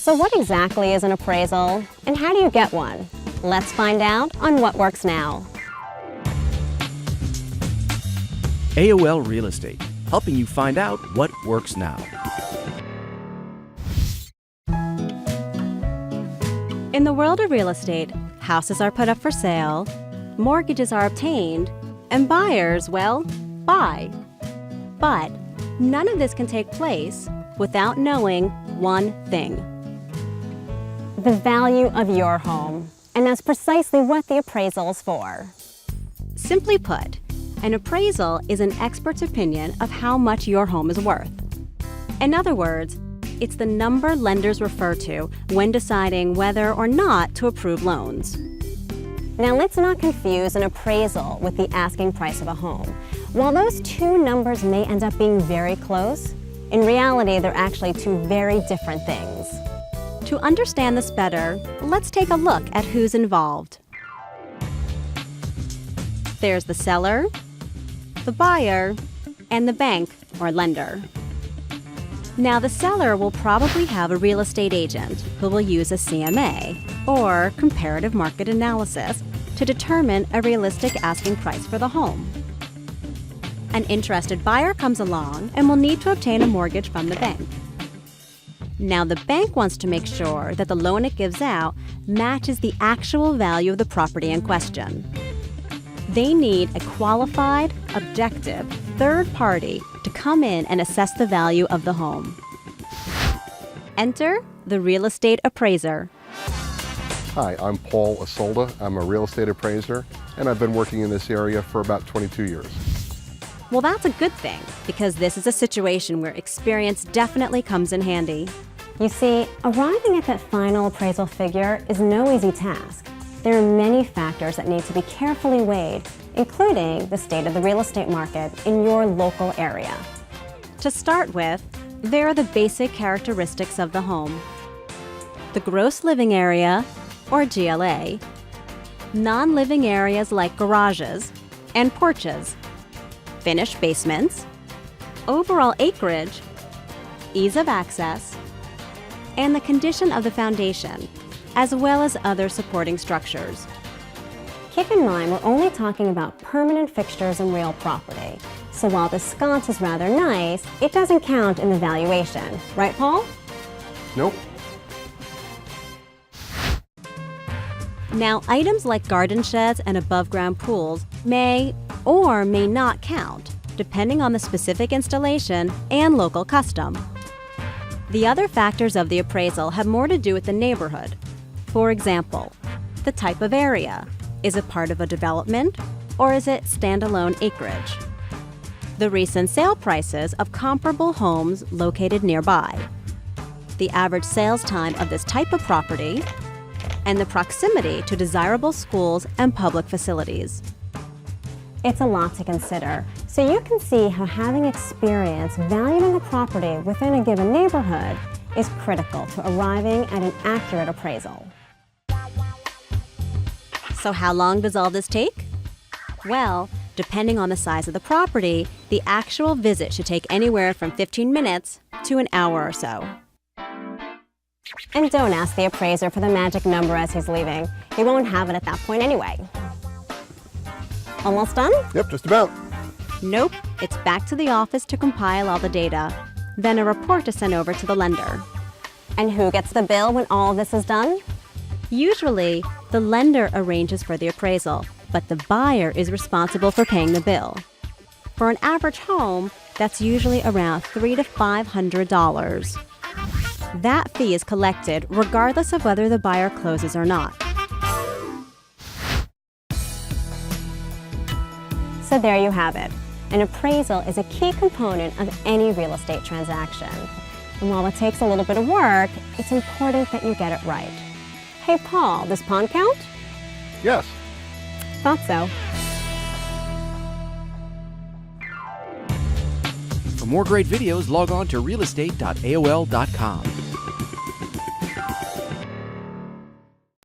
So what exactly is an appraisal, and how do you get one? Let's find out on What Works Now. AOL Real Estate, helping you find out what works now. In the world of real estate, houses are put up for sale, mortgages are obtained, and buyers, well, buy. But none of this can take place without knowing one thing: The value of your home. And that's precisely what the appraisal is for. Simply put, an appraisal is an expert's opinion of how much your home is worth. In other words, it's the number lenders refer to when deciding whether or not to approve loans. Now let's not confuse an appraisal with the asking price of a home. While those two numbers may end up being very close, in reality they're actually two very different things. To understand this better, let's take a look at who's involved. There's the seller, the buyer, and the bank or lender. Now, the seller will probably have a real estate agent who will use a CMA, or comparative market analysis, to determine a realistic asking price for the home. An interested buyer comes along and will need to obtain a mortgage from the bank. Now, the bank wants to make sure that the loan it gives out matches the actual value of the property in question. They need a qualified, objective, third party to come in and assess the value of the home. Enter the real estate appraiser. Hi, I'm Paul Asolda. I'm a real estate appraiser, and I've been working in this area for about 22 years. Well, that's a good thing, because this is a situation where experience definitely comes in handy. You see, arriving at that final appraisal figure is no easy task. There are many factors that need to be carefully weighed, including the state of the real estate market in your local area. To start with, there are the basic characteristics of the home: the gross living area, or GLA, non-living areas like garages and porches, finished basements, overall acreage, ease of access, and the condition of the foundation, as well as other supporting structures. Keep in mind, we're only talking about permanent fixtures and real property. So while the sconce is rather nice, it doesn't count in the valuation. Right, Paul? Nope. Now, items like garden sheds and above-ground pools may or may not count, depending on the specific installation and local custom. The other factors of the appraisal have more to do with the neighborhood. For example, the type of area. Is it part of a development, or is it standalone acreage? The recent sale prices of comparable homes located nearby. The average sales time of this type of property, and the proximity to desirable schools and public facilities. It's a lot to consider, so you can see how having experience valuing the property within a given neighborhood is critical to arriving at an accurate appraisal. So how long does all this take? Well, depending on the size of the property, the actual visit should take anywhere from 15 minutes to an hour or so. And don't ask the appraiser for the magic number as he's leaving. He won't have it at that point anyway. Almost done? Yep, just about. Nope, it's back to the office to compile all the data, then a report to send over to the lender. And who gets the bill when all of this is done? Usually, the lender arranges for the appraisal, but the buyer is responsible for paying the bill. For an average home, that's usually around $300 to $500. That fee is collected regardless of whether the buyer closes or not. So there you have it. An appraisal is a key component of any real estate transaction. And while it takes a little bit of work, it's important that you get it right. Hey Paul, does pond count? Yes. Thought so. For more great videos, log on to realestate.aol.com.